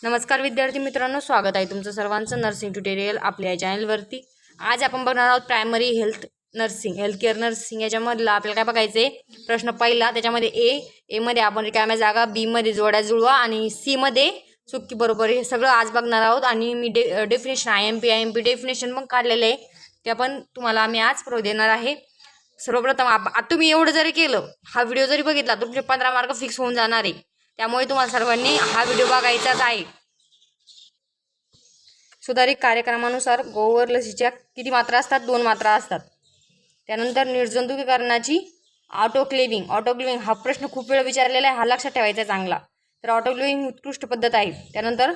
नमस्कार विद्यार्थी मित्रांनो, स्वागत आहे तुमचं सर्वांचं नर्सिंग ट्युटोरियल आपल्या या चॅनलवरती। आज आपण बघणार आहोत प्रायमरी हेल्थ केअर नर्सिंग। याच्यामधला आपल्याला काय बघायचं आहे, प्रश्न पहिला त्याच्यामध्ये ए मध्ये आपण रिकाम्या जागा, बी मध्ये जोड्या जुळवा आणि सी मध्ये चुकी बरोबर, हे सगळं आज बघणार आहोत। आणि मी definition I M P definition पण काढलेलं आहे, ते पण तुम्हाला आम्ही आज देणार आहे। सर्वप्रथम तुम्ही एवढं जरी केलं, हा व्हिडिओ जरी बघितला तर तुमचे 15 मार्क फिक्स होऊन जाणार आहे। त्यामुळे तुम्हाला सर्वांनी हा व्हिडिओ बघायचाच आहे। सुधारित कार्यक्रमानुसार गोवर लसीच्या किती मात्रा असतात? 2 मात्रा असतात। त्यानंतर निर्जंतुकीकरणाची ऑटोक्लेविंग हा प्रश्न खूप वेळ विचारलेला आहे, हा लक्षात ठेवायचा चांगला। तर ऑटोक्लेविंग उत्कृष्ट पद्धत आहे। त्यानंतर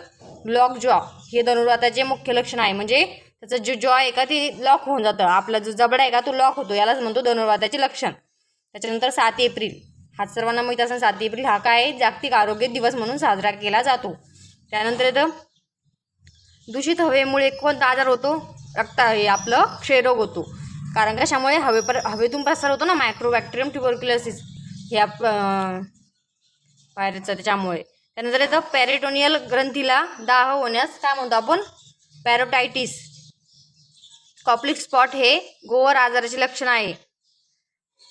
लॉक जॉ हे धनुर्वाताचे मुख्य लक्षण आहे, म्हणजे त्याचं जो जॉ आहे का ते लॉक होऊन जातं, आपला जो जबडा आहे का तो लॉक होतो, यालाच म्हणतो धनुर्वाताचे लक्षण। त्याच्यानंतर 7 एप्रिल हा सर्वांना माहीत असेल, 7 एप्रिल हा काय जागतिक आरोग्य दिवस म्हणून साजरा केला जातो। त्यानंतर येतं दूषित हवेमुळे कोणता आजार होतो? आपलं क्षयरोग होतो, कारण कशामुळे हवेतून प्रसार होतो ना, मायक्रोबॅक्टेरियम ट्युबरक्युलोसिस ह्या व्हायरसचा, त्याच्यामुळे। त्यानंतर येतं पेरिटोनियल ग्रंथीला दाह होण्यास काय म्हणतो आपण? पॅरोटायटिस। कॉप्लिक स्पॉट हे गोवर आजाराचे लक्षण आहे।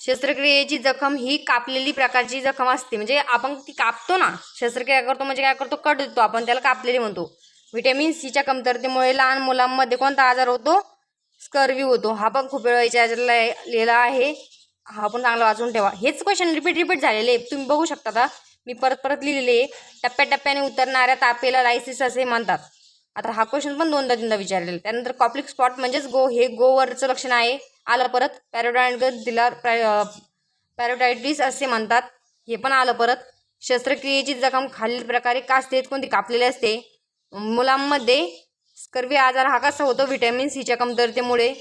शस्त्रक्रियेची जखम ही कापलेली प्रकारची जखम असते, म्हणजे आपण ती कापतो ना, शस्त्रक्रिया करतो म्हणजे काय करतो, कट देतो आपण, त्याला कापलेली म्हणतो। व्हिटॅमिन सीच्या कमतरतेमुळे लहान मुलांमध्ये कोणता आजार होतो? स्कर्वी होतो। हा पण खूप वेळ लिहिला आहे, हा पण चांगला वाचून ठेवा। हेच क्वेश्चन रिपीट झालेले तुम्ही बघू शकता का, मी परत लिहिलेले। टप्प्याटप्प्याने उतरणाऱ्या तापेला लायसिस असे म्हणतात। आता हा क्वेश्चन पण 2दा-3दा विचारलेला। त्यानंतर कॉप्लिक स्पॉट म्हणजेच हे गोवरचं लक्षण आहे, आलं परत। पॅरोटायटिस असे म्हणतात, हे पण आलं परत। शस्त्रक्रियेची जखम खालील प्रकारे का असते? कोणती? कापलेली असते। मुलांमध्ये स्कर्वी आजार हा कसा होतो? व्हिटॅमिन सीच्या कमतरतेमुळे।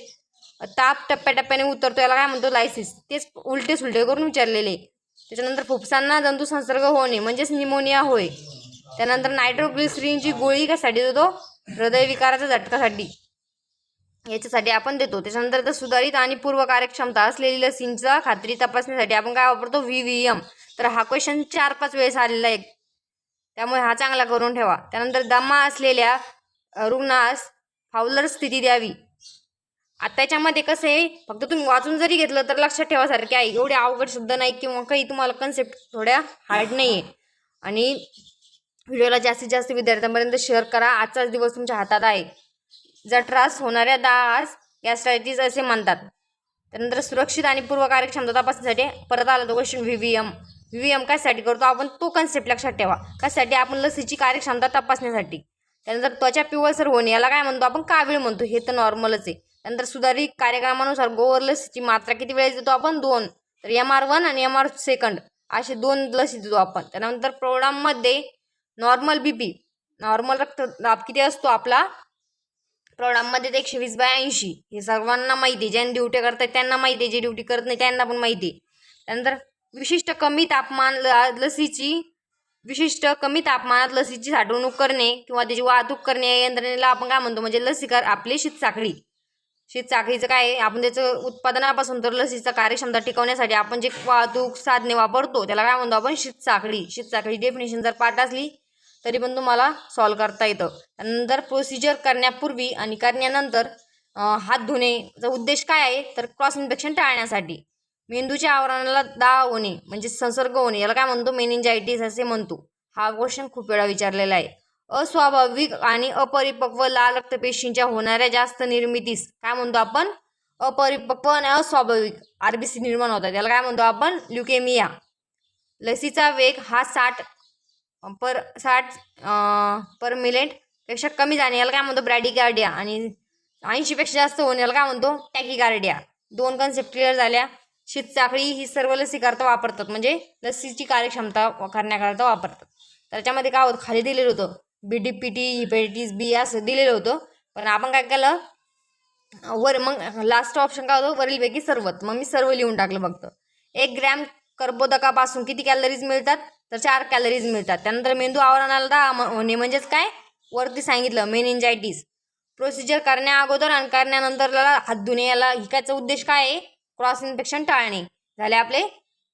ताप टप्प्याटप्प्याने उतरतो, याला काय म्हणतो? लायसिस। तेच उलटे सुलटे करून विचारलेले। त्याच्यानंतर फुफ्फुसांना जंतू संसर्ग होणे म्हणजेच निमोनिया होय। त्यानंतर नायट्रोग्लिसरीनची गोळी कशासाठी देतो? हृदयविकाराच्या झटकासाठी, याच्यासाठी आपण देतो। त्याच्यानंतर तर सुधारित आणि पूर्व कार्यक्षमता असलेली लसींचा खात्री तपासण्यासाठी आपण काय वापरतो? VVM। तर हा क्वेश्चन 4-5 वेळेस आलेला आहे, त्यामुळे हा चांगला करून ठेवा। त्यानंतर दमा असलेल्या रुग्णास फाउलर स्थिती द्यावी। आता त्याच्यामध्ये कसं आहे, फक्त तुम्ही वाचून जरी घेतलं तर लक्षात ठेवासारखे आहे, एवढे अवघड शब्द नाही किंवा काही तुम्हाला कन्सेप्ट थोड्या हार्ड नाही आहे। आणि व्हिडिओला जास्तीत जास्त विद्यार्थ्यांपर्यंत शेअर करा। आजचाच दिवस तुमच्या हातात आहे। जठरास होणाऱ्या दास गॅस्ट्रायटिस असे म्हणतात। त्यानंतर सुरक्षित आणि पूर्व कार्यक्षमता तपासण्यासाठी परत आला तो क्वेश्चन व्हीव्हीएम कशासाठी करतो आपण? तो कन्सेप्ट लक्षात ठेवा, कशासाठी? आपण लसीची कार्यक्षमता तपासण्यासाठी। त्यानंतर त्वचा पिवळसर होणे याला काय म्हणतो आपण? कावीळ म्हणतो, हे तर नॉर्मलच आहे। त्यानंतर सुधारित कार्यक्रमानुसार गोवर लसीची मात्रा किती वेळेस देतो आपण? 2। तर MR1 आणि MR2 असे 2 लसी देतो आपण। त्यानंतर प्रौढांमध्ये नॉर्मल BP, नॉर्मल रक्तदाब किती असतो आपला? प्रौढांमध्ये 120/80, हे सर्वांना माहिती आहे। ज्यांनी ड्युटी करतात त्यांना माहिती आहे, जे ड्युटी करत नाही त्यांना पण माहिती आहे। त्यानंतर विशिष्ट कमी तापमानात लसीची साठवणूक करणे किंवा त्याची वाहतूक करणे या यंत्रणेला आपण काय म्हणतो? म्हणजे लसीकार आपली शीतसाखळीचं काय आहे, आपण त्याचं उत्पादनापासून तर लसीचा कार्यक्षमता टिकवण्यासाठी आपण जे वाहतूक साधने वापरतो त्याला काय म्हणतो आपण? शीतसाखळी डेफिनेशन जर पाठ असली तरी पण तुम्हाला सॉल्व करता येतं। त्यानंतर प्रोसिजर करण्यापूर्वी आणि करण्यानंतर हात धुण्याचा उद्देश काय आहे? तर क्रॉस इन्फेक्शन टाळण्यासाठी। मेंदूच्या आवरणाला दाह होणे म्हणजे संसर्ग होणे याला काय म्हणतो? मेनिंजायटिस असे म्हणतो। हा क्वेश्चन खूप वेळा विचारलेला आहे। अस्वाभाविक आणि अपरिपक्व लाल रक्तपेशींच्या होणाऱ्या जास्त निर्मितीस काय म्हणतो आपण? अपरिपक्व आणि अस्वाभाविक RBC निर्माण होतात, याला काय म्हणतो आपण? ल्युकेमिया। लसीचा वेग हा 60 पर मिनिट पेक्षा कमी जाणे याला काय म्हणतो? ब्रॅडिकार्डिया। आणि 80 पेक्षा जास्त होणे याला काय म्हणतो? टॅकिकार्डिया। 2 कन्सेप्ट क्लिअर झाल्या। शीतसाखळी ही सर्व लसीकरता वापरतात, म्हणजे लसीची कार्यक्षमता करण्याकरता वापरतात। त्याच्यामध्ये काय होतं, खाली दिलेलं होतं BDPT, हेपॅटायटिस B असं दिलेलं होतं, पण आपण काय केलं मग लास्ट ऑप्शन काय होतं? वरीलपैकी सर्वच, मग मी सर्व लिहून टाकलं फक्त। 1 ग्रॅम कर्बोदकापासून किती कॅलरीज मिळतात? तर 4 कॅलरीज मिळतात। त्यानंतर मेंदू आवरणाला दाह होणे म्हणजेच काय? वरती सांगितलं, मेनिंजायटिस। प्रोसिजर करण्या अगोदर आणि करण्यानंतरला हात धुणे याला हिकाचा उद्देश काय आहे? क्रॉस इन्फेक्शन टाळणे। झाले आपले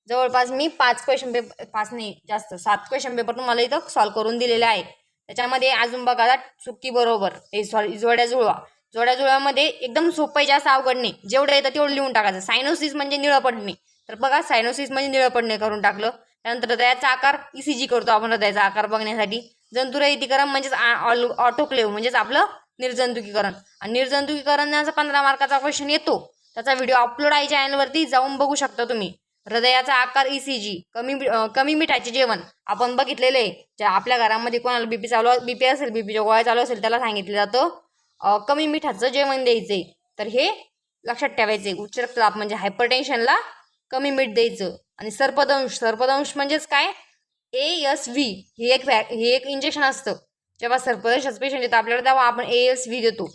जवळपास मी 5 क्वेश्चन पेपर, 5 नाही जास्त 7 क्वेश्चन पेपर तुम्हाला इथं सॉल्व करून दिलेले आहे। त्याच्यामध्ये अजून बघा चुकी बरोबर सॉरी जोड्या जुळवामध्ये एकदम सोपं आहे, जास्त अवघड नाही. जेवढं येतं तेवढं लिहून टाकायचं. सायनोसिस म्हणजे निळं पडणे, तर बघा सायनोसिस म्हणजे निळं पडणे करून टाकलं. त्यानंतर हृदयाचा आकार ECG करतो आपण हृदयाचा आकार बघण्यासाठी. जंतुरहितीकरण म्हणजेच ऑटोक्लेव्ह म्हणजेच आपलं निर्जंतुकीकरण. आणि निर्जंतुकीकरणाचा 15 मार्काचा क्वेश्चन येतो, त्याचा व्हिडिओ अपलोड आहे चॅनलवरती, जाऊन बघू शकता तुम्ही. हृदयाचा आकार ECG, कमी मिठाचे जेवण आपण बघितलेलं आहे. ज्या आपल्या घरामध्ये कोणाला बीपी असेल, बीपीच्या गोळ्या चालू असेल, त्याला सांगितलं जातं कमी मिठाचं जेवण द्यायचंय. तर हे लक्षात ठेवायचे. उच्च रक्तदाब म्हणजे हायपरटेन्शनला कमी मीठ द्यायचं. आणि सर्पदंश म्हणजेच काय, ASV हे एक इंजेक्शन असतं. जेव्हा सर्पदंशाचं पेशंट येतं आपल्याला तेव्हा आपण ASV देतो.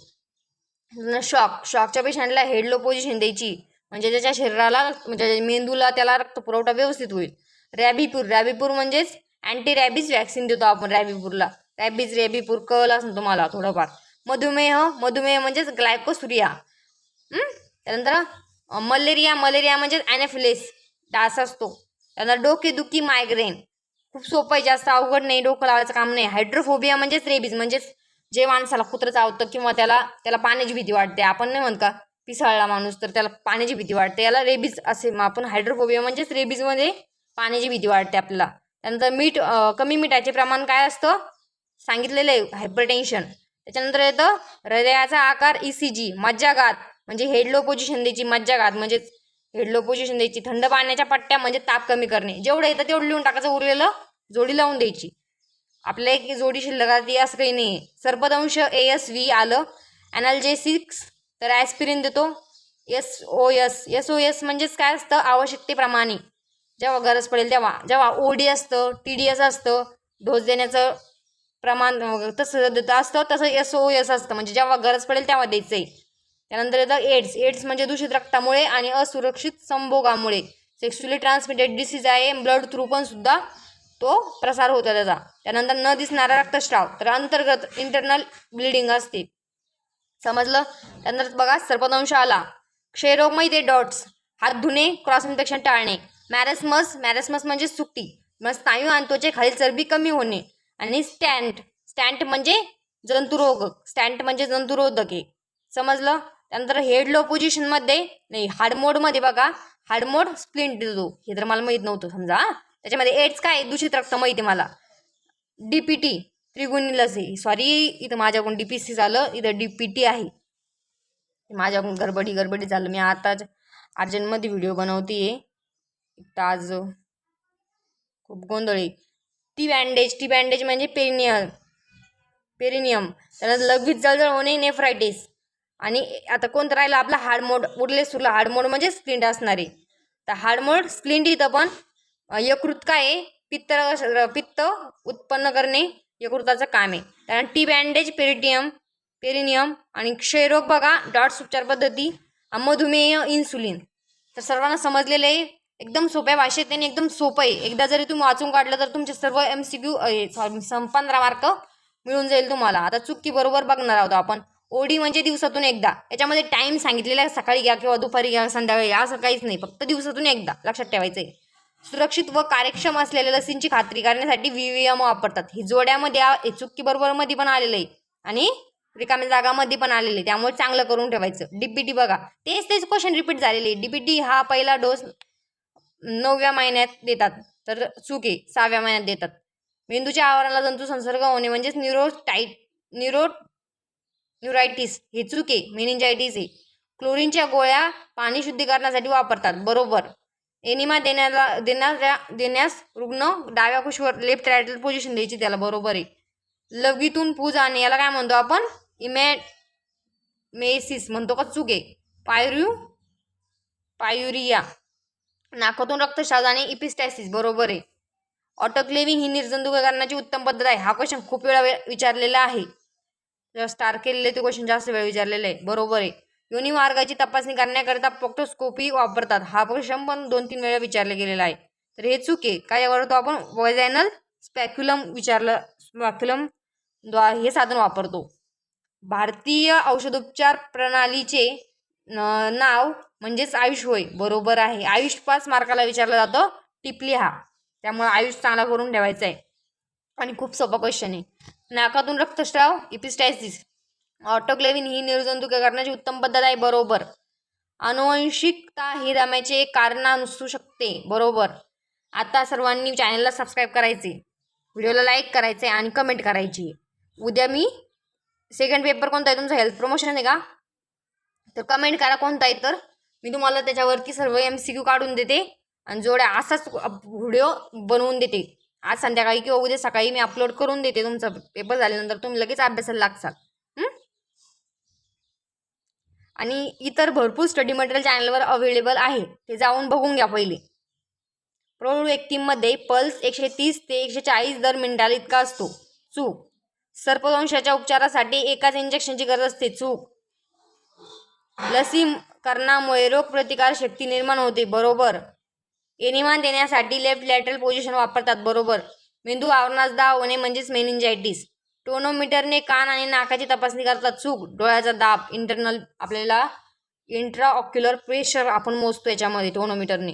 शॉकच्या पेशंटला हेड लो पोझिशन द्यायची, म्हणजे त्याच्या शरीराला म्हणजे मेंदूला त्याला रक्तपुरवठा व्यवस्थित होईल. रॅबीपूर म्हणजेच अँटी रॅबीज वॅक्सिन देतो आपण रॅबीपूरला. रॅबीपूर कळलं असेल तुम्हाला थोडंफार. मधुमेह म्हणजेच ग्लायकोसुरिया. त्यानंतर मलेरिया म्हणजेच ॲनाफिलिस डास असतो. त्यानंतर डोकेदुखी मायग्रेन, खूप सोपं आहे, जास्त अवघड नाही, डोकं लावायचं काम नाही. हायड्रोफोबिया म्हणजेच रेबीज, म्हणजेच जे माणसाला कुत्रं चावतं किंवा त्याला पाण्याची भीती वाटते, आपण नाही म्हणत का पिसाळला माणूस तर त्याला पाण्याची भीती वाटते, याला रेबीज असे आपण हायड्रोफोबिया म्हणजेच रेबीजमध्ये पाण्याची भीती वाटते आपल्याला. त्यानंतर कमी मिठाचे प्रमाण काय असतं सांगितलेलं आहे, हायपरटेन्शन. त्याच्यानंतर येतं हृदयाचा आकार ECG, मज्जाघात म्हणजे हेड लो पोझिशन द्यायची, मज्जाघात म्हणजेच हेड लो पोझिशन द्यायची. थंड पाण्याच्या पट्ट्या म्हणजे ताप कमी करणे. जेवढं येतं तेवढं लिहून टाकायचं, उरलेलं जोडी लावून द्यायची. आपल्या एक जोडी शिल्लक राहते असं काही नाही. सर्पदंश ASV आलं. ॲनाल्जेसिक्स तर ॲस्पिरिन देतो. SOS म्हणजेच काय असतं, आवश्यकतेप्रमाणे जेव्हा गरज पडेल तेव्हा. जेव्हा OD असतं, TDS असतं, डोस देण्याचं प्रमाण तसं असतं, तसं SOS असतं, म्हणजे जेव्हा गरज पडेल तेव्हा द्यायचं आहे. त्यानंतर येतं एड्स म्हणजे दूषित रक्तामुळे आणि असुरक्षित संभोगामुळे सेक्शुअली ट्रान्समिटेड डिसीज आहे. ब्लड थ्रू पण सुद्धा तो प्रसार होतो त्याचा. त्यानंतर न दिसणारा रक्तस्राव तर अंतर्गत इंटरनल ब्लिडिंग असते, समजलं. त्यानंतर बघा सर्पदंश आला. क्षयरोग माहिती डॉट्स, हात धुणे, क्रॉस इन्फेक्शन टाळणे. मॅरेस्मस म्हणजे सुकटी, मग स्नायू आणि त्वचे खालील चरबी कमी होणे. आणि स्टॅन्ट म्हणजे जंतुरोधक आहे, समजलं. त्यानंतर हेड लो पोझिशनमध्ये नाही, हार्डमोडमध्ये बघा, हार्डमोड स्प्लिंट देतो, हे तर मला माहीत नव्हतं समजा. त्याच्यामध्ये एड्स काय, दूषित रक्त माहिती मला. DPT त्रिगुणी लस आहे, सॉरी इथं माझ्याकडून DPC झालं, इथं DPT आहे, माझ्याकडून गडबडी झालं. मी आताच अर्जंटमध्ये व्हिडिओ बनवते, आज खूप गोंधळ आहे. टी बँडेज म्हणजे पेरिनियम. त्यानंतर लघवीत जळजळ होणे, नेफ्रायटिस. आणि आता कोणतं राहिलं आपला हार्डमोड, उरले सुरला हार्डमोड म्हणजे स्प्लिंट असणारे. तर हार्डमोड स्प्लिंट इथं पण यकृत काय आहे, पित्त उत्पन्न करणे यकृताचं काम आहे. त्यानंतर टी बँडेज पेरिनियम. आणि क्षयरोग बघा डॉट्स उपचार पद्धती. मधुमेह इन्सुलिन. तर सर्वांना समजलेलं आहे, एकदम सोप्या भाषेत त्यांनी एकदम सोपं आहे. एकदा जरी तुम्ही वाचून काढलं तर तुमचे सर्व MCQ 15 मार्क मिळून जाईल तुम्हाला. आता चुकी बरोबर बघणार आहोत आपण. OD म्हणजे दिवसातून एकदा, याच्यामध्ये टाइम सांगितलेला आहे, सकाळी घ्या किंवा दुपारी घ्या, संध्याकाळी घ्या, असं काहीच नाही, फक्त दिवसातून एकदा, लक्षात ठेवायचं आहे. सुरक्षित व कार्यक्षम असलेल्या लसींची खात्री करण्यासाठी VVM वापरतात. ही जोड्यामध्ये चुकी बरोबर मध्ये पण आलेलं आहे आणि रिकाम्या जागामध्ये पण आलेले आहे, त्यामुळे चांगलं करून ठेवायचं. DPT बघा, तेच क्वेश्चन रिपीट झालेले. DPT हा पहिला डोस 9व्या महिन्यात देतात, तर चूक आहे, 6व्या महिन्यात देतात. मेंदूच्या आवाराला जंतू संसर्ग होणे म्हणजेच न्यूरायटिस, हे चूक आहे, मेनिंजायटिस आहे. क्लोरीनच्या गोळ्या पाणी शुद्धीकरणासाठी वापरतात, बरोबर. एनिमा देण्यास रुग्ण डाव्या कुशीवर लेफ्ट रॅटल पोझिशन द्यायची त्याला, बरोबर आहे. लघवीतून पूज आणि याला काय म्हणतो आपण, इमॅमेसिस म्हणतो का, चूक आहे. पायुरिया. नाकातून रक्तस्राव आणि इपिस्टॅसिस, बरोबर आहे. ऑटोक्लेविंग ही निर्जंतुकीकरणाची उत्तम पद्धत आहे. हा क्वेश्चन खूप वेळा विचारलेला आहे, जर स्टार केलेले ते क्वेश्चन जास्त वेळ विचारलेले आहे, बरोबर आहे. योनी मार्गाची तपासणी करण्याकरिता प्रोक्टोस्कोपी वापरतात. हा क्वेश्चन पण 2-3 वेळा विचारला गेलेला आहे, तर हे चूक आहे. काय वापरतो आपण, वॅजायनल स्पॅक्युलम हे साधन वापरतो. भारतीय औषधोपचार प्रणालीचे नाव म्हणजेच आयुष होय, बरोबर आहे. आयुष 5 मार्काला विचारलं जातं, टिपली हा, त्यामुळे आयुष चांगला करून ठेवायचा आहे आणि खूप सोपा क्वेश्चन आहे. नाकातून रक्तस्राव इपिस्टॅसिस. ऑटोक्लेव्हिन ही निर्जंतुकीकरणाची करण्याची उत्तम पद्धत आहे. बरोबर. अनुवंशिकता ही दम्याचे एक कारण असू शकते. बरोबर. आता सर्वांनी चॅनलला सबस्क्राईब करायचे, व्हिडिओला लाईक करायचे आणि कमेंट करायची. उद्या मी सेकंड पेपर कोणता आहे तुमचा, हेल्थ प्रमोशन आहे का, तर कमेंट करा कोणता आहे, तर मी तुम्हाला त्याच्यावरती सर्व MCQ काढून देते आणि जोड्या असाच व्हिडिओ बनवून देते. आज संध्याकाळी किंवा उद्या सकाळी मी अपलोड करून देते. तुमचा पेपर झाल्यानंतर तुम्ही लगेच अभ्यासाला लागसाल. आणि इतर भरपूर स्टडी मटेरियल चॅनलवर अवेलेबल आहे, ते जाऊन बघून घ्या पहिले. प्रौढ व्यक्तींमध्ये पल्स 130 ते 140 दर मिनिटाला इतका असतो. चूक. सर्पदंशाच्या उपचारासाठी एकाच इंजेक्शनची गरज असते. चूक. लसीकरणामुळे रोगप्रतिकार शक्ती निर्माण होते. बरोबर. एनिमा देण्यासाठी लेफ्ट लॅटरल पोझिशन वापरतात. बरोबर. मेंदू आवरणास दाब होणे म्हणजेच मेनिंजायटिस. टोनोमीटरने कान आणि नाकाची तपासणी करतात. चूक. डोळ्याचा दाब, इंटरनल आपल्याला इंट्राऑक्युलर प्रेशर आपण मोजतो याच्यामध्ये टोनोमीटरने.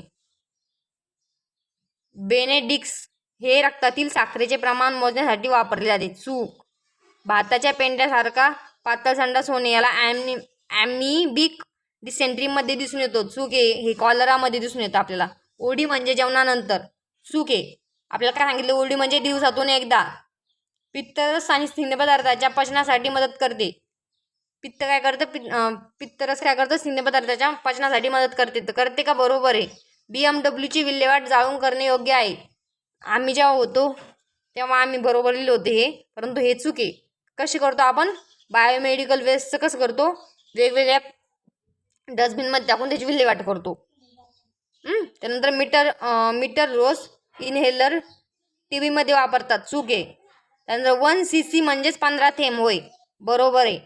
बेनेडिक्स हे रक्तातील साखरेचे प्रमाण मोजण्यासाठी वापरले जाते. चूक. भाताच्या पेंड्यासारखा पातळ संडास होणे याला ॲमिबिक डिसेंट्रीमध्ये दिसून येतो. चूक आहे. हे कॉलरामध्ये दिसून येतं आपल्याला. ओडी म्हणजे जेवणानंतर. चूक आहे. आपल्याला काय सांगितलं, ओडी म्हणजे दिवसातून एकदा. पित्तरस आणि स्निग्ध पदार्थाच्या पचनासाठी मदत करते. पित्तरस काय करतं, स्निग्ध पदार्थाच्या पचनासाठी मदत करते. तर करते का, बरोबर आहे. BMW विल्हेवाट जाळून करणे योग्य आहे. आम्ही जेव्हा होतो तेव्हा आम्ही बरोबर लिहिले होते हे, परंतु हे चूक आहे. कशी करतो आपण, बायोमेडिकल वेस्टचं कसं करतो, वेगवेगळ्या डस्टबिनमध्ये टाकून त्याची विल्हेवाट करतो. त्यानंतर मीटर रोज इनहेलर TBमध्ये वापरतात. चूक आहे. त्यानंतर 1 cc म्हणजेच 15 थेंब होय. बरोबर आहे.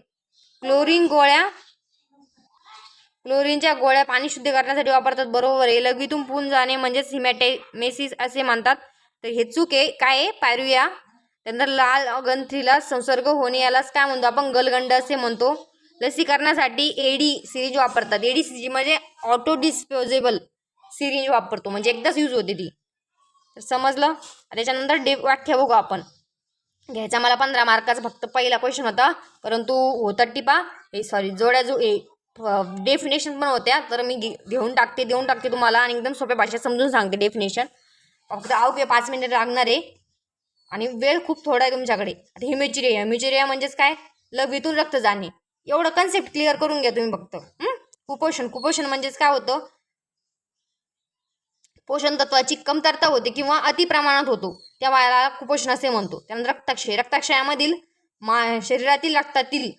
क्लोरीनच्या गोळ्या पाणी शुद्ध करण्यासाठी वापरतात. बरोबर आहे. लघवीतून पून जाणे म्हणजेच हिमॅटेमेसिस असे म्हणतात. तर हे चूक आहे. काय आहे, पायरुया. त्यानंतर लाल ग्रंथीला संसर्ग होणे यालाच काय म्हणतो आपण, गलगंड असे म्हणतो. लसीकरणासाठी एडी सिरिंज वापरतात. एडी सिरिंज म्हणजे ऑटो डिस्पोजेबल सिरिंज वापरतो, म्हणजे एकदाच यूज होते ती. तर समजलं. त्याच्यानंतर व्याख्या बघू आपण. घ्यायचा मला 15 मार्काचा फक्त पहिला क्वेश्चन होता, परंतु होता टिपा जोड्या डेफिनेशन पण होत्या, तर मी देऊन टाकते तुम्हाला आणि एकदम सोप्या भाषेत समजून सांगते डेफिनेशन. फक्त अवघे 5 मिनिट लागणार आहे आणि वेळ खूप थोडा आहे तुमच्याकडे. आता हिमेचिरिया म्हणजेच काय, लघवीतून रक्त जाणे. एवढं कन्सेप्ट क्लिअर करून घ्या तुम्ही फक्त. कुपोषण म्हणजेच काय होतं, पोषण तत्वाची कमतरता होते किंवा अति प्रमाणात होतो, त्या वयाला कुपोषण असे म्हणतो. त्यानंतर रक्ताक्षयामधील शरीरातील रक्तातील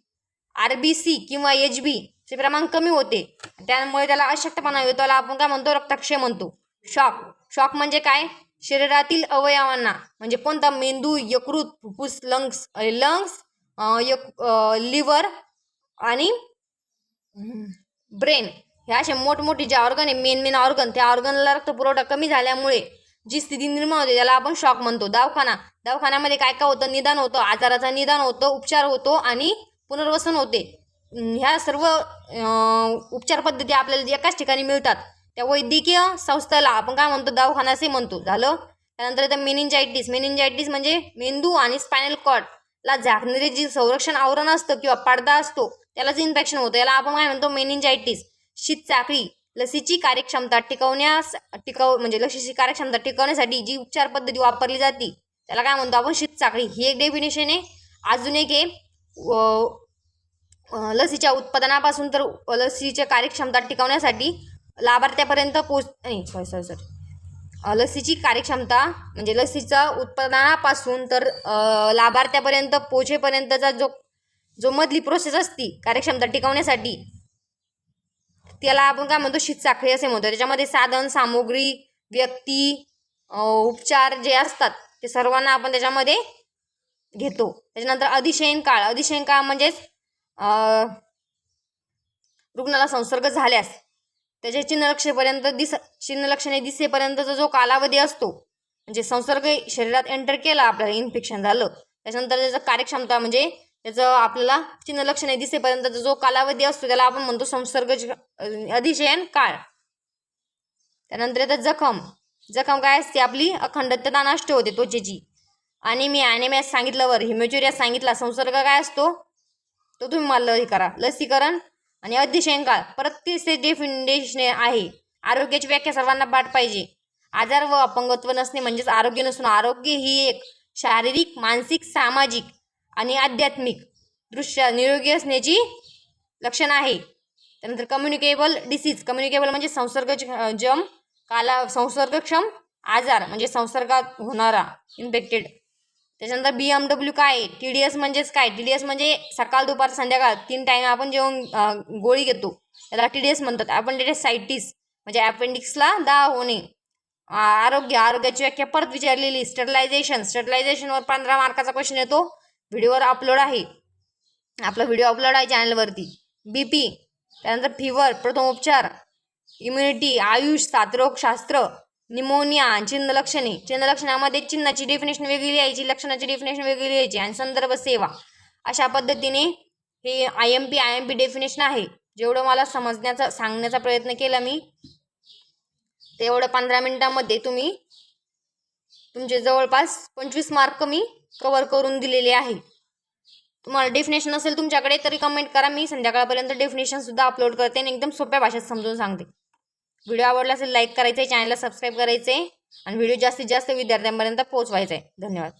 RBC किंवा HB चे प्रमाण कमी होते, त्यामुळे त्याला अशक्तपणा येतो, त्याला आपण काय म्हणतो, रक्ताक्षय म्हणतो. शॉक म्हणजे काय, शरीरातील अवयवांना म्हणजे कोणता, मेंदू, यकृत, फुफ्फुस, लंग्स, लिव्हर आणि ब्रेन, हे असे मोठमोठे जे ऑर्गन आहे, मेन ऑर्गन, त्या ऑर्गनला रक्तपुरवठा कमी झाल्यामुळे जी स्थिती निर्माण होते त्याला आपण शॉक म्हणतो. दवाखान्यामध्ये काय काय होतं, निदान होतं, आजाराचं निदान होतं, उपचार होतो आणि पुनर्वसन होते. ह्या सर्व उपचार पद्धती आपल्याला एकाच ठिकाणी मिळतात. त्या वैद्यकीय संस्थेला आपण काय म्हणतो, दवाखाना असे म्हणतो. झालं. त्यानंतर येतं मेनिंजायटिस म्हणजे मेंदू आणि स्पायनल कॉर्डला झाकणारे जे संरक्षण आवरण असतं किंवा पडदा असतो त्यालाच इन्फेक्शन होतं, याला आपण काय म्हणतो, मेनिंजायटिस. शीतसाखळी लसीची कार्यक्षमता लसीची कार्यक्षमता टिकवण्यासाठी जी उपचार पद्धती वापरली जाते त्याला काय म्हणतो आपण, शीतसाखळी. ही एक डेफिनेशन आहे. अजून एक आहे लसीच्या उत्पादनापासून तर लसीच्या कार्यक्षमता टिकवण्यासाठी लाभार्थ्यापर्यंत लसीची कार्यक्षमता म्हणजे लसीच्या उत्पादनापासून तर लाभार्थ्यापर्यंत पोहोचेपर्यंतचा जो मधली प्रोसेस असती कार्यक्षमता टिकवण्यासाठी त्याला आपण काय म्हणतो, शीतसाखळी असे म्हणतो. त्याच्यामध्ये साधन सामुग्री, व्यक्ती, उपचार जे असतात ते सर्वांना आपण त्याच्यामध्ये घेतो. त्याच्यानंतर अधिशयन काळ म्हणजेच रुग्णाला संसर्ग झाल्यास त्याच्या चिन्हलक्षणे दिसेपर्यंतचा जो कालावधी असतो, म्हणजे संसर्ग शरीरात एंटर केला, आपल्याला इन्फेक्शन झालं, त्याच्यानंतर त्याचं कार्यक्षमता म्हणजे त्याचं आपल्याला चिन्हलक्षणे दिसेपर्यंतचा जो कालावधी असतो त्याला आपण म्हणतो संसर्ग अधिशयन काळ. त्यानंतर येतं जखम काय असते, आपली अखंडता नष्ट होते त्वचेची. ॲनिमिया सांगितल्यावर हिमोच्युरिया सांगितला. संसर्ग काय असतो तो तुम्ही मला हे करा. लसीकरण आणि अतिशयंकाळ परत तिसरे डेफिनेशन आहे. आरोग्याची व्याख्या सर्वांना पाठ पाहिजे. आजार व अपंगत्व नसणे म्हणजेच आरोग्य नसून आरोग्य ही एक शारीरिक, मानसिक, सामाजिक आणि आध्यात्मिक दृष्ट्या निरोगी असण्याची लक्षण आहे. त्यानंतर कम्युनिकेबल डिसीज. कम्युनिकेबल म्हणजे संसर्गक्षम आजार म्हणजे संसर्गात होणारा इन्फेक्टेड. त्याच्यानंतर BMW काय आहे? TDS म्हणजेच काय? TDS म्हणजे सकाळ दुपार संध्याकाळ 3 टाईम आपण जेवण गोळी घेतो त्याला TDS म्हणतात. अपेंडिसायटिस म्हणजे अपेंडिक्सला दाह होणे. आरोग्याची व्याख्या परत विचारलेली. स्टरलायझेशनवर 15 मार्काचा क्वेश्चन येतो. व्हिडिओवर अपलोड आहे. आपला व्हिडिओ अपलोड आहे चॅनलवरती. BP, त्यानंतर फिवर, प्रथमोपचार, इम्युनिटी, आयुष, साथरोगशास्त्र, निमोनिया, चिन्हलक्षणामध्ये चिन्हाची डेफिनेशन वेगळी लिहायची, लक्षणाची डेफिनेशन वेगळी लिहायची आणि संदर्भ सेवा. अशा पद्धतीने हे IMP डेफिनेशन आहे. जेवढं मला सांगण्याचा प्रयत्न केला मी तेवढं 15 मिनिटांमध्ये तुम्ही तुमचे जवळपास 25 मार्क मी कव्हर करून दिलेले आहे. तुम्हाला डेफिनेशन असेल तुमच्याकडे तरी कमेंट करा. मी संध्याकाळपर्यंत डेफिनेशन सुद्धा अपलोड करते आणि एकदम सोप्या भाषेत समजून सांगते. व्हिडिओ आवडला असेल लाईक करायचं आहे, चॅनलला सबस्क्राईब करायचं आहे आणि व्हिडिओ जास्तीत जास्त विद्यार्थ्यांपर्यंत पोहोचवायचा आहे. धन्यवाद.